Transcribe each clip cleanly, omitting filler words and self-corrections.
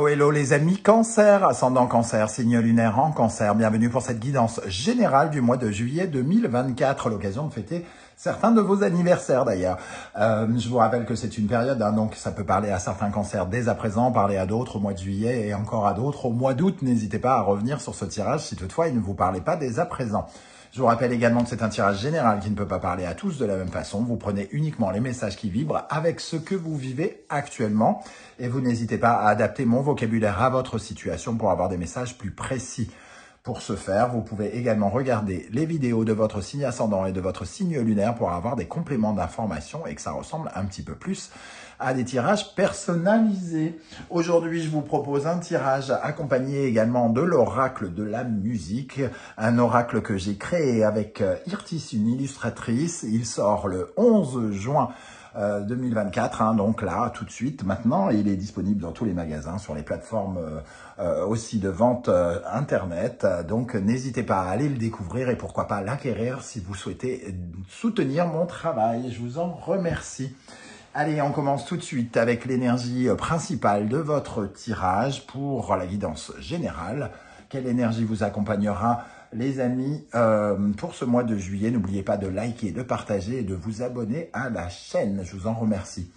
Hello, hello les amis Cancer, ascendant Cancer, signe lunaire en Cancer. Bienvenue pour cette guidance générale du mois de juillet 2024, l'occasion de fêter certains de vos anniversaires d'ailleurs. Je vous rappelle que c'est une période, donc ça peut parler à certains cancers dès à présent, parler à d'autres au mois de juillet et encore à d'autres au mois d'août. N'hésitez pas à revenir sur ce tirage si toutefois il ne vous parlait pas dès à présent. Je vous rappelle également que c'est un tirage général qui ne peut pas parler à tous de la même façon. Vous prenez uniquement les messages qui vibrent avec ce que vous vivez actuellement et vous n'hésitez pas à adapter mon vocabulaire à votre situation pour avoir des messages plus précis. Pour ce faire, vous pouvez également regarder les vidéos de votre signe ascendant et de votre signe lunaire pour avoir des compléments d'information et que ça ressemble un petit peu plus à des tirages personnalisés. Aujourd'hui, je vous propose un tirage accompagné également de l'oracle de la musique, un oracle que j'ai créé avec Irtis, une illustratrice. Il sort le 11 juin 2024, donc là, tout de suite, maintenant, il est disponible dans tous les magasins, sur les plateformes aussi de vente internet. Donc, n'hésitez pas à aller le découvrir et pourquoi pas l'acquérir si vous souhaitez soutenir mon travail. Je vous en remercie. Allez, on commence tout de suite avec l'énergie principale de votre tirage pour la guidance générale. Quelle énergie vous accompagnera, les amis, pour ce mois de juillet? N'oubliez pas de liker, de partager et de vous abonner à la chaîne. Je vous en remercie.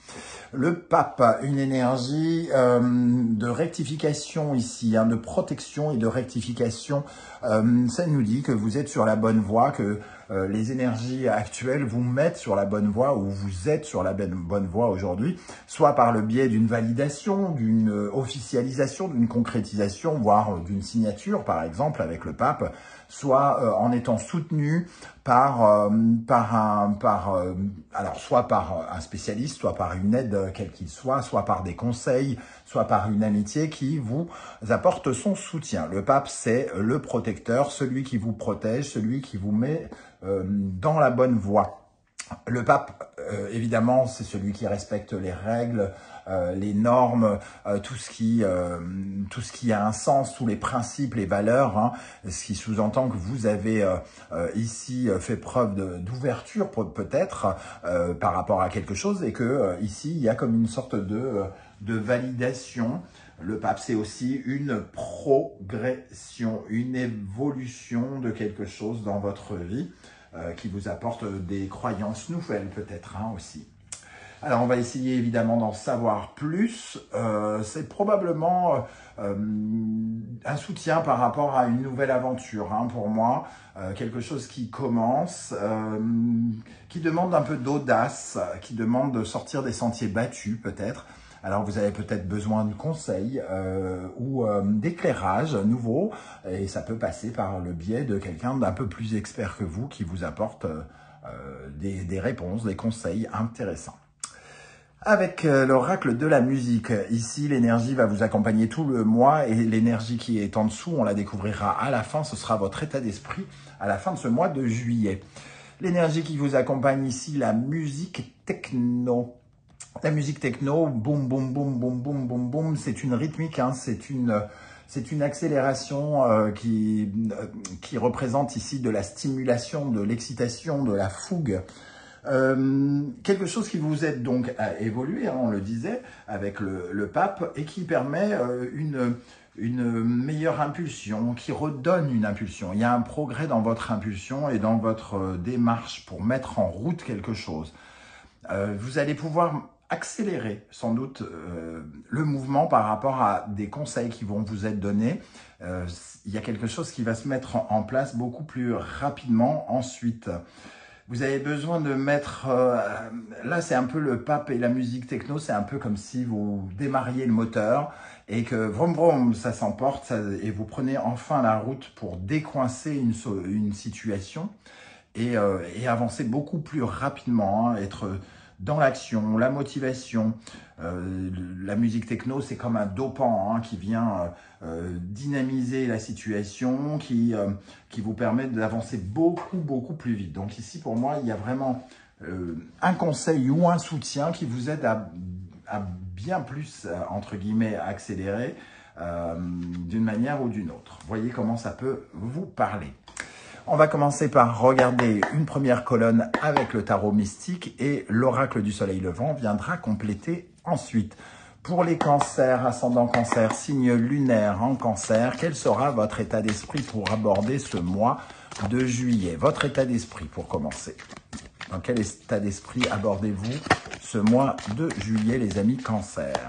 Le pape, une énergie de rectification ici, de protection et de rectification. Ça nous dit que vous êtes sur la bonne voie, que les énergies actuelles vous mettent sur la bonne voie ou vous êtes sur la bonne voie aujourd'hui, soit par le biais d'une validation, d'une officialisation, d'une concrétisation, voire d'une signature par exemple avec le pape, soit en étant soutenu soit par un spécialiste, soit par une aide quel qu'il soit par des conseils, soit par une amitié qui vous apporte son soutien. Le pape, c'est le protecteur, celui qui vous protège, celui qui vous met dans la bonne voie. Le pape, évidemment, c'est celui qui respecte les règles, les normes, tout ce qui a un sens, tous les principes, les valeurs, ce qui sous-entend que vous avez ici fait preuve d'ouverture peut-être par rapport à quelque chose et que ici il y a comme une sorte de validation. Le pape, c'est aussi une progression, une évolution de quelque chose dans votre vie qui vous apporte des croyances nouvelles peut-être aussi. Alors, on va essayer évidemment d'en savoir plus. C'est probablement un soutien par rapport à une nouvelle aventure pour moi. Quelque chose qui commence, qui demande un peu d'audace, qui demande de sortir des sentiers battus peut-être. Alors, vous avez peut-être besoin de conseils ou d'éclairage nouveau et ça peut passer par le biais de quelqu'un d'un peu plus expert que vous qui vous apporte des réponses, des conseils intéressants. Avec l'oracle de la musique, ici l'énergie va vous accompagner tout le mois et l'énergie qui est en dessous, on la découvrira à la fin, ce sera votre état d'esprit à la fin de ce mois de juillet. L'énergie qui vous accompagne ici, la musique techno. La musique techno, boum, boum, boum, boum, boum, boum, boum, c'est une rythmique, c'est une accélération qui représente ici de la stimulation, de l'excitation, de la fougue. Quelque chose qui vous aide donc à évoluer, on le disait, avec le pape, et qui permet une meilleure impulsion, qui redonne une impulsion. Il y a un progrès dans votre impulsion et dans votre démarche pour mettre en route quelque chose. Vous allez pouvoir accélérer sans doute le mouvement par rapport à des conseils qui vont vous être donnés. Il y a quelque chose qui va se mettre en place beaucoup plus rapidement ensuite. Vous avez besoin de mettre... là, c'est un peu le pape et la musique techno, c'est un peu comme si vous démarriez le moteur et que vroom vroom, ça s'emporte et vous prenez enfin la route pour décoincer une situation et avancer beaucoup plus rapidement, être dans l'action, la motivation. La musique techno, c'est comme un dopant qui vient dynamiser la situation, qui vous permet d'avancer beaucoup plus vite. Donc ici, pour moi, il y a vraiment un conseil ou un soutien qui vous aide à bien plus, entre guillemets, accélérer d'une manière ou d'une autre. Voyez comment ça peut vous parler. On va commencer par regarder une première colonne avec le tarot mystique et l'oracle du soleil levant viendra compléter ensuite. Pour les cancers, ascendant cancer, signe lunaire en cancer, quel sera votre état d'esprit pour aborder ce mois de juillet? Votre état d'esprit pour commencer. Dans quel état d'esprit abordez-vous ce mois de juillet, les amis cancer?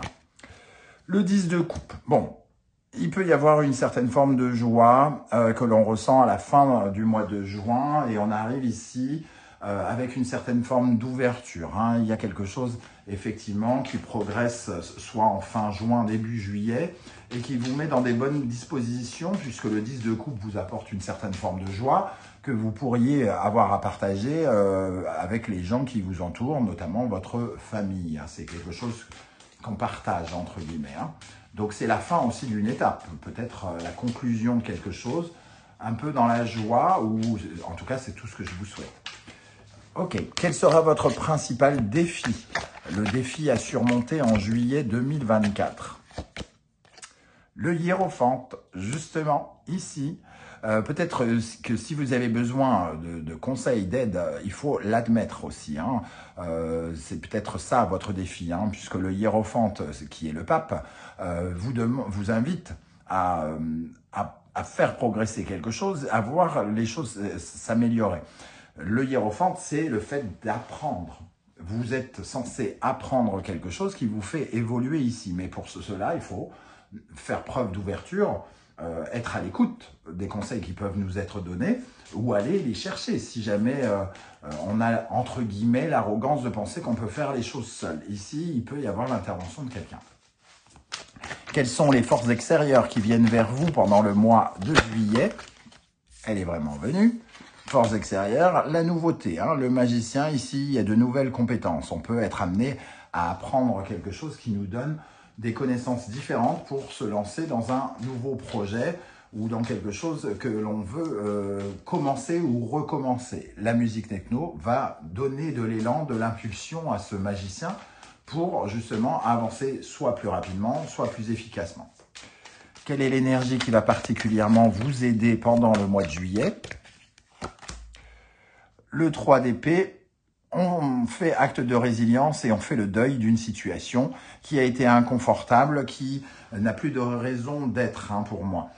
Le 10 de coupe. Bon, il peut y avoir une certaine forme de joie que l'on ressent à la fin du mois de juin et on arrive ici avec une certaine forme d'ouverture. Hein. Il y a quelque chose effectivement qui progresse soit en fin juin, début juillet et qui vous met dans des bonnes dispositions puisque le 10 de coupe vous apporte une certaine forme de joie que vous pourriez avoir à partager avec les gens qui vous entourent, notamment votre famille. Hein. C'est quelque chose qu'on partage entre guillemets. Hein. Donc c'est la fin aussi d'une étape, peut-être la conclusion de quelque chose, un peu dans la joie, ou en tout cas c'est tout ce que je vous souhaite. Ok, quel sera votre principal défi? Le défi à surmonter en juillet 2024. Le hiérophant, justement, ici. Peut-être que si vous avez besoin de conseils, d'aide, il faut l'admettre aussi. Hein. C'est peut-être ça votre défi, hein, puisque le hiérophant, qui est le pape, vous invite à faire progresser quelque chose, à voir les choses s'améliorer. Le hiérophant, c'est le fait d'apprendre. Vous êtes censé apprendre quelque chose qui vous fait évoluer ici. Mais pour cela, il faut faire preuve d'ouverture, être à l'écoute des conseils qui peuvent nous être donnés ou aller les chercher si jamais on a, entre guillemets, l'arrogance de penser qu'on peut faire les choses seul. Ici, il peut y avoir l'intervention de quelqu'un. Quelles sont les forces extérieures qui viennent vers vous pendant le mois de juillet? Elle est vraiment venue. Force extérieure, la nouveauté. Hein, le magicien, ici, il y a de nouvelles compétences. On peut être amené à apprendre quelque chose qui nous donne des connaissances différentes pour se lancer dans un nouveau projet ou dans quelque chose que l'on veut commencer ou recommencer. La musique techno va donner de l'élan, de l'impulsion à ce magicien pour justement avancer soit plus rapidement, soit plus efficacement. Quelle est l'énergie qui va particulièrement vous aider pendant le mois de juillet? Le 3 d'épée, on fait acte de résilience et on fait le deuil d'une situation qui a été inconfortable, qui n'a plus de raison d'être hein, pour moi.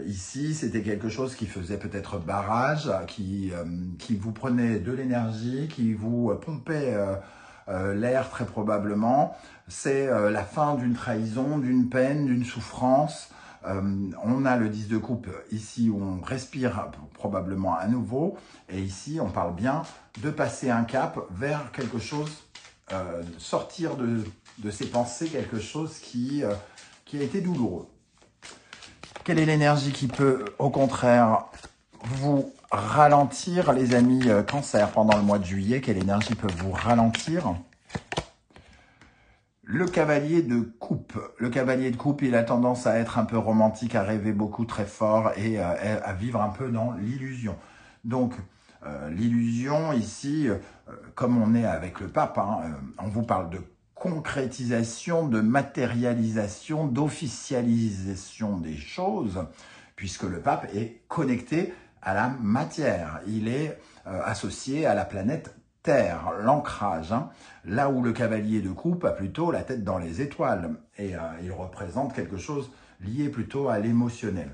Ici, c'était quelque chose qui faisait peut-être barrage, qui vous prenait de l'énergie, qui vous pompait l'air très probablement. C'est la fin d'une trahison, d'une peine, d'une souffrance. On a le 10 de coupe ici où on respire probablement à nouveau. Et ici, on parle bien de passer un cap vers quelque chose, sortir de ses pensées, quelque chose qui a été douloureux. Quelle est l'énergie qui peut, au contraire, vous ralentir, les amis cancer, pendant le mois de juillet? Quelle énergie peut vous ralentir? Le cavalier de coupe. Le cavalier de coupe, il a tendance à être un peu romantique, à rêver beaucoup très fort et à vivre un peu dans l'illusion. Donc, l'illusion ici, comme on est avec le pape, hein, on vous parle de concrétisation, de matérialisation, d'officialisation des choses, puisque le pape est connecté à la matière. Il est associé à la planète Terre, l'ancrage, hein, là où le cavalier de coupe a plutôt la tête dans les étoiles et il représente quelque chose lié plutôt à l'émotionnel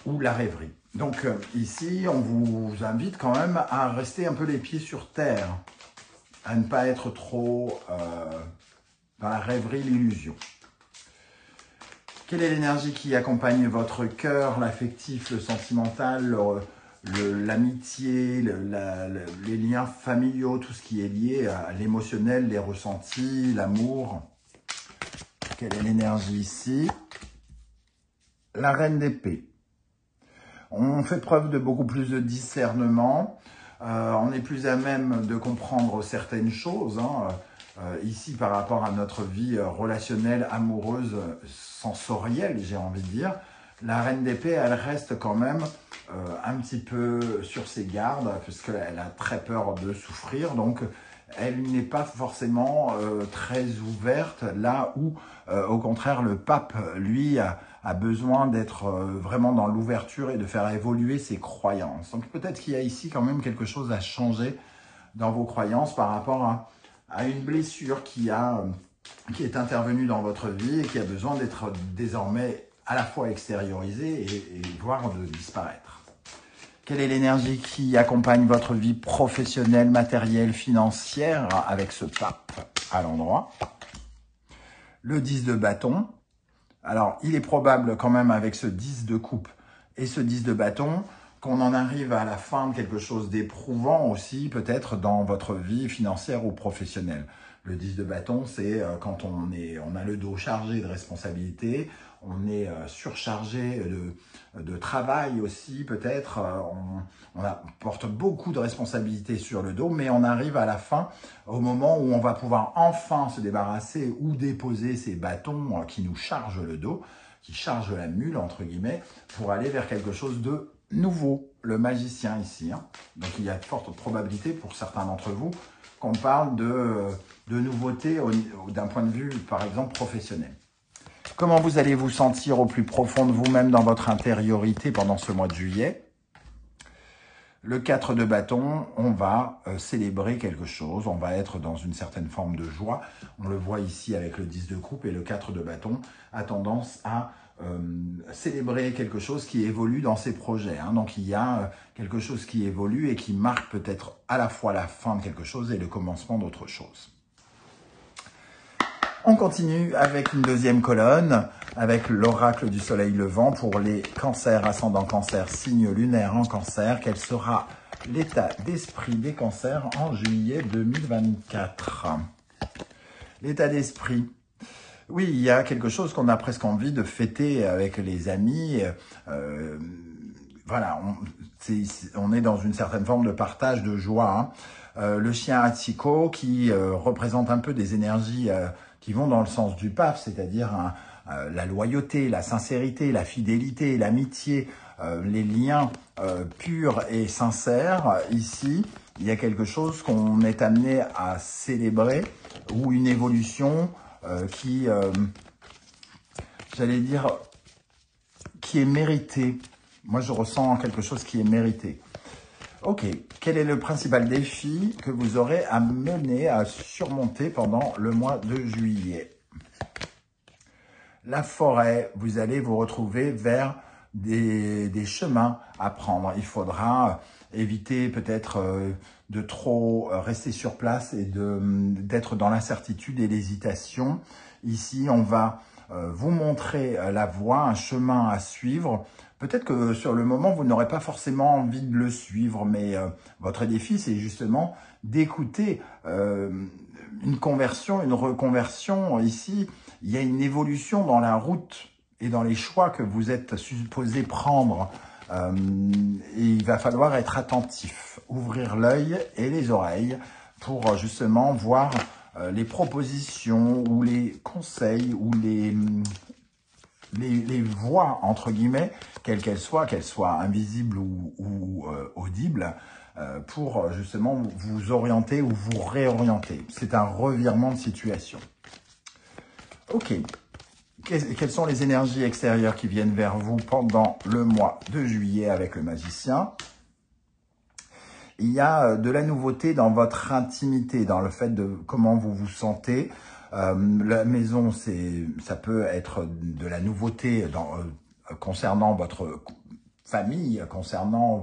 ou la rêverie. Donc ici, on vous invite quand même à rester un peu les pieds sur terre, à ne pas être trop dans la rêverie, l'illusion. Quelle est l'énergie qui accompagne votre cœur, l'affectif, le sentimental, l'amitié, les liens familiaux, tout ce qui est lié à l'émotionnel, les ressentis, l'amour? Quelle est l'énergie ici? La reine d'épée. On fait preuve de beaucoup plus de discernement. On est plus à même de comprendre certaines choses. Hein. Ici, par rapport à notre vie relationnelle, amoureuse, sensorielle, j'ai envie de dire, la reine d'épée, elle reste quand même un petit peu sur ses gardes, puisqu'elle a très peur de souffrir. Donc, elle n'est pas forcément très ouverte, là où, au contraire, le pape, lui, a besoin d'être vraiment dans l'ouverture et de faire évoluer ses croyances. Donc, peut-être qu'il y a ici quand même quelque chose à changer dans vos croyances par rapport à une blessure qui a qui est intervenu dans votre vie et qui a besoin d'être désormais à la fois extériorisé et voire de disparaître. Quelle est l'énergie qui accompagne votre vie professionnelle, matérielle, financière avec ce pape à l'endroit? Le 10 de bâton. Alors, il est probable quand même avec ce 10 de coupe et ce 10 de bâton qu'on en arrive à la fin de quelque chose d'éprouvant aussi, peut-être dans votre vie financière ou professionnelle. Le 10 de bâton, c'est quand on a le dos chargé de responsabilités, on est surchargé de travail aussi, peut-être, on porte beaucoup de responsabilités sur le dos, mais on arrive à la fin, au moment où on va pouvoir enfin se débarrasser ou déposer ces bâtons qui nous chargent le dos, qui chargent la mule, entre guillemets, pour aller vers quelque chose de nouveau, le magicien ici. Donc il y a de fortes probabilités pour certains d'entre vous qu'on parle de nouveautés d'un point de vue, par exemple, professionnel. Comment vous allez vous sentir au plus profond de vous-même dans votre intériorité pendant ce mois de juillet? Le 4 de bâton, on va célébrer quelque chose, on va être dans une certaine forme de joie. On le voit ici avec le 10 de coupe et le 4 de bâton a tendance à célébrer quelque chose qui évolue dans ses projets. Donc il y a quelque chose qui évolue et qui marque peut-être à la fois la fin de quelque chose et le commencement d'autre chose. On continue avec une deuxième colonne, avec l'oracle du soleil levant pour les cancers, ascendant cancer, signe lunaire en cancer. Quel sera l'état d'esprit des cancers en juillet 2024? L'état d'esprit. Oui, il y a quelque chose qu'on a presque envie de fêter avec les amis. Voilà, on est dans une certaine forme de partage, de joie. Le chien Hachiko qui représente un peu des énergies qui vont dans le sens du pape, c'est-à-dire la loyauté, la sincérité, la fidélité, l'amitié, les liens purs et sincères. Ici, il y a quelque chose qu'on est amené à célébrer ou une évolution qui, j'allais dire, qui est méritée. Moi, je ressens quelque chose qui est mérité. Ok, quel est le principal défi que vous aurez à mener, à surmonter pendant le mois de juillet? La forêt, vous allez vous retrouver vers des chemins à prendre. Il faudra éviter peut-être de trop rester sur place et d'être dans l'incertitude et l'hésitation. Ici, on va vous montrer la voie, un chemin à suivre. Peut-être que sur le moment, vous n'aurez pas forcément envie de le suivre, mais votre défi, c'est justement d'écouter une conversion, une reconversion. Ici, il y a une évolution dans la route et dans les choix que vous êtes supposé prendre. Et il va falloir être attentif, ouvrir l'œil et les oreilles pour justement voir les propositions ou les conseils ou les voix, entre guillemets, quelles qu'elles soient invisibles ou audibles, pour justement vous orienter ou vous réorienter. C'est un revirement de situation. Ok. Quelles sont les énergies extérieures qui viennent vers vous pendant le mois de juillet avec le magicien? Il y a de la nouveauté dans votre intimité, dans le fait de comment vous vous sentez. La maison, ça peut être de la nouveauté concernant votre famille, concernant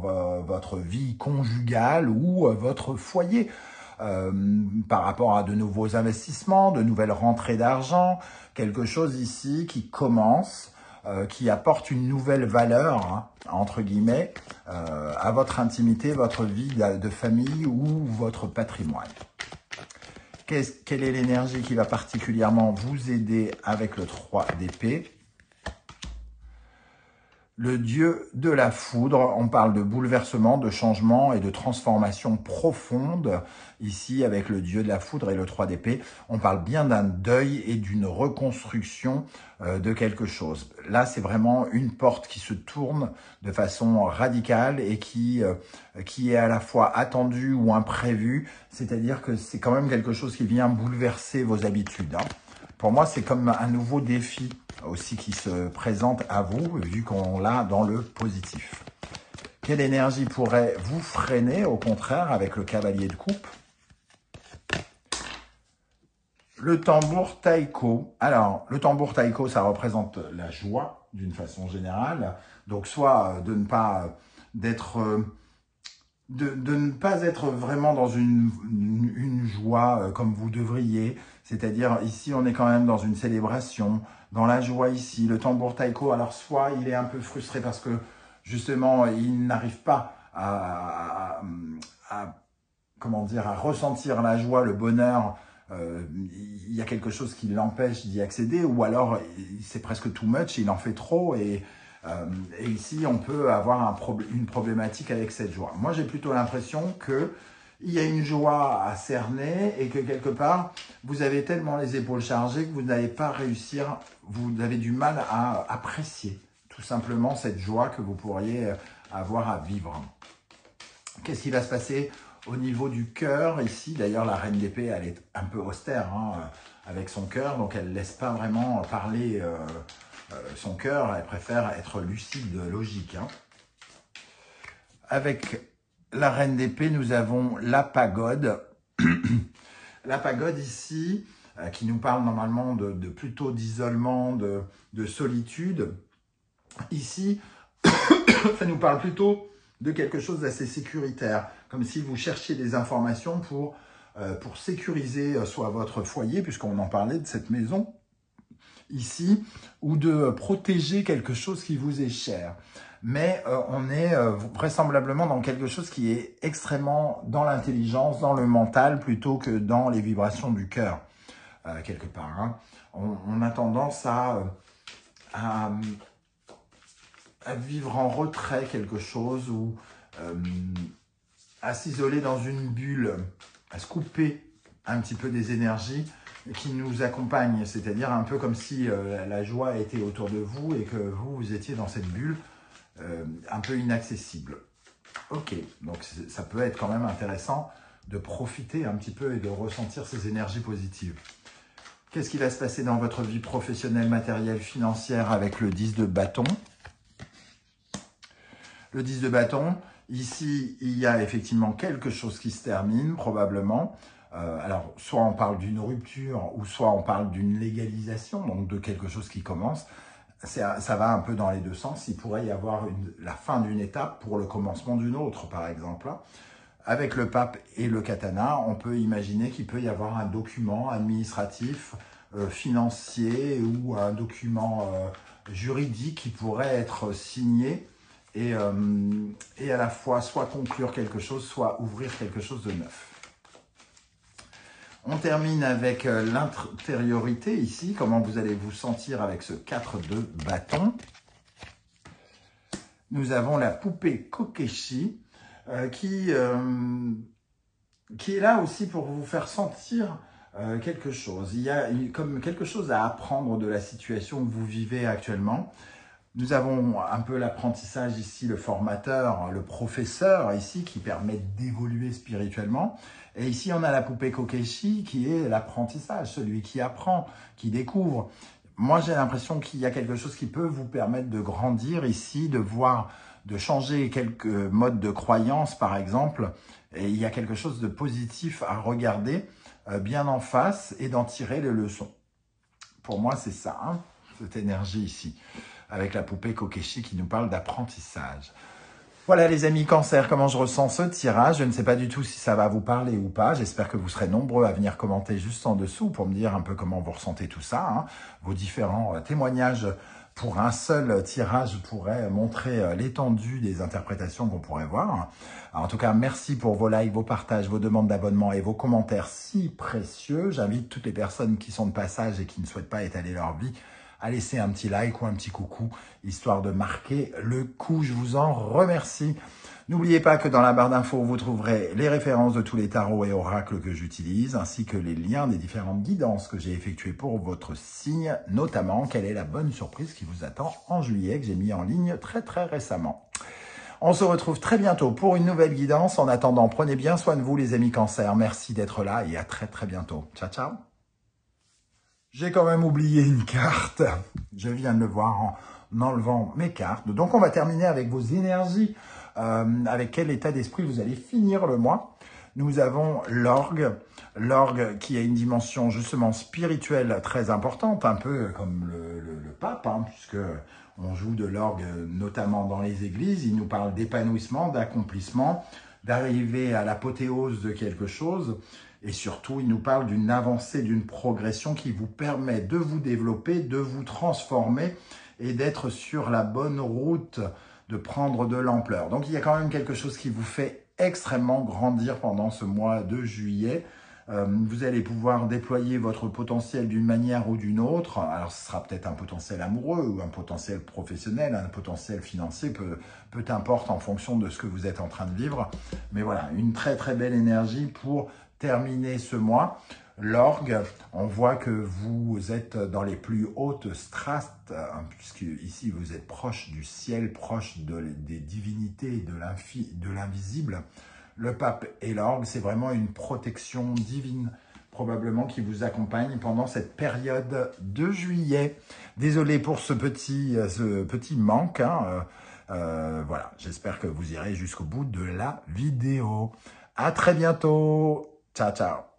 votre vie conjugale ou votre foyer. Par rapport à de nouveaux investissements, de nouvelles rentrées d'argent, quelque chose ici qui commence, qui apporte une nouvelle valeur, entre guillemets, à votre intimité, votre vie de famille ou votre patrimoine. Quelle est l'énergie qui va particulièrement vous aider avec le 3 d'épée? Le dieu de la foudre, on parle de bouleversement, de changement et de transformation profonde. Ici, avec le dieu de la foudre et le 3 d'épée, on parle bien d'un deuil et d'une reconstruction de quelque chose. Là, c'est vraiment une porte qui se tourne de façon radicale et qui est à la fois attendue ou imprévue. C'est-à-dire que c'est quand même quelque chose qui vient bouleverser vos habitudes. Pour moi, c'est comme un nouveau défi aussi qui se présente à vous, vu qu'on l'a dans le positif. Quelle énergie pourrait vous freiner, au contraire, avec le cavalier de coupe? Le tambour taiko. Alors, le tambour taiko, ça représente la joie d'une façon générale. Donc, soit de ne pas de ne pas être vraiment dans une joie comme vous devriez. C'est-à-dire, ici, on est quand même dans une célébration, dans la joie ici. Le tambour taiko, alors soit il est un peu frustré parce que, justement, il n'arrive pas comment dire, à ressentir la joie, le bonheur. Il y a quelque chose qui l'empêche d'y accéder, ou alors c'est presque too much, il en fait trop, et ici on peut avoir une problématique avec cette joie. Moi j'ai plutôt l'impression que il y a une joie à cerner et que quelque part vous avez tellement les épaules chargées que vous n'allez pas réussir, vous avez du mal à apprécier tout simplement cette joie que vous pourriez avoir à vivre. Qu'est-ce qui va se passer au niveau du cœur? Ici, d'ailleurs, la reine d'épée, elle est un peu austère avec son cœur, donc elle ne laisse pas vraiment parler son cœur, elle préfère être lucide, logique. Avec la reine d'épée, nous avons la pagode. La pagode ici, qui nous parle normalement de plutôt d'isolement, de solitude. Ici, ça nous parle plutôt de quelque chose d'assez sécuritaire, comme si vous cherchiez des informations pour sécuriser soit votre foyer, puisqu'on en parlait de cette maison ici, ou de protéger quelque chose qui vous est cher. Mais on est vraisemblablement dans quelque chose qui est extrêmement dans l'intelligence, dans le mental, plutôt que dans les vibrations du cœur, quelque part. On a tendance à vivre en retrait quelque chose, ou à s'isoler dans une bulle, à se couper un petit peu des énergies qui nous accompagnent, c'est-à-dire un peu comme si la joie était autour de vous et que vous étiez dans cette bulle un peu inaccessible. Ok, donc ça peut être quand même intéressant de profiter un petit peu et de ressentir ces énergies positives. Qu'est-ce qui va se passer dans votre vie professionnelle, matérielle, financière avec le 10 de bâton? Le 10 de bâton, ici, il y a effectivement quelque chose qui se termine, probablement. Alors, soit on parle d'une rupture, ou soit on parle d'une légalisation, donc de quelque chose qui commence. Ça va un peu dans les deux sens. Il pourrait y avoir la fin d'une étape pour le commencement d'une autre, par exemple. Avec le pape et le katana, on peut imaginer qu'il peut y avoir un document administratif, financier, ou un document juridique qui pourrait être signé et à la fois soit conclure quelque chose, soit ouvrir quelque chose de neuf. On termine avec l'intériorité ici, comment vous allez vous sentir avec ce 4 de bâton. Nous avons la poupée Kokeshi qui est là aussi pour vous faire sentir quelque chose. Il y a comme quelque chose à apprendre de la situation que vous vivez actuellement. Nous avons un peu l'apprentissage ici, le formateur, le professeur ici qui permet d'évoluer spirituellement. Et ici, on a la poupée Kokeshi qui est l'apprentissage, celui qui apprend, qui découvre. Moi, j'ai l'impression qu'il y a quelque chose qui peut vous permettre de grandir ici, de voir, de changer quelques modes de croyance, par exemple. Et il y a quelque chose de positif à regarder bien en face et d'en tirer les leçons. Pour moi, c'est ça, cette énergie ici, avec la poupée Kokeshi qui nous parle d'apprentissage. Voilà les amis Cancer, comment je ressens ce tirage. Je ne sais pas du tout si ça va vous parler ou pas. J'espère que vous serez nombreux à venir commenter juste en dessous pour me dire un peu comment vous ressentez tout ça. Vos différents témoignages pour un seul tirage pourraient montrer l'étendue des interprétations qu'on pourrait voir. Alors, en tout cas, merci pour vos likes, vos partages, vos demandes d'abonnement et vos commentaires si précieux. J'invite toutes les personnes qui sont de passage et qui ne souhaitent pas étaler leur vie à laisser un petit like ou un petit coucou, histoire de marquer le coup. Je vous en remercie. N'oubliez pas que dans la barre d'infos, vous trouverez les références de tous les tarots et oracles que j'utilise, ainsi que les liens des différentes guidances que j'ai effectuées pour votre signe, notamment quelle est la bonne surprise qui vous attend en juillet, que j'ai mis en ligne très récemment. On se retrouve très bientôt pour une nouvelle guidance. En attendant, prenez bien soin de vous les amis Cancer. Merci d'être là et à très bientôt. Ciao, ciao. J'ai quand même oublié une carte. Je viens de le voir en enlevant mes cartes. Donc, on va terminer avec vos énergies. Avec quel état d'esprit vous allez finir le mois. nous avons l'orgue. L'orgue qui a une dimension justement spirituelle très importante, un peu comme le pape, hein, puisque on joue de l'orgue notamment dans les églises. Il nous parle d'épanouissement, d'accomplissement, d'arriver à l'apothéose de quelque chose. Et surtout, il nous parle d'une avancée, d'une progression qui vous permet de vous développer, de vous transformer et d'être sur la bonne route, de prendre de l'ampleur. Donc, il y a quand même quelque chose qui vous fait extrêmement grandir pendant ce mois de juillet. Vous allez pouvoir déployer votre potentiel d'une manière ou d'une autre. Alors, ce sera peut-être un potentiel amoureux ou un potentiel professionnel, un potentiel financier, peu importe en fonction de ce que vous êtes en train de vivre. Mais voilà, une très très belle énergie pour terminer ce mois. L'orgue, on voit que vous êtes dans les plus hautes strates, hein, puisque ici vous êtes proche du ciel, proche des divinités, de l'invisible. Le pape et l'orgue, c'est vraiment une protection divine, probablement, qui vous accompagne pendant cette période de juillet. Désolé pour ce petit manque, hein, voilà, j'espère que vous irez jusqu'au bout de la vidéo. À très bientôt. Ciao, ciao.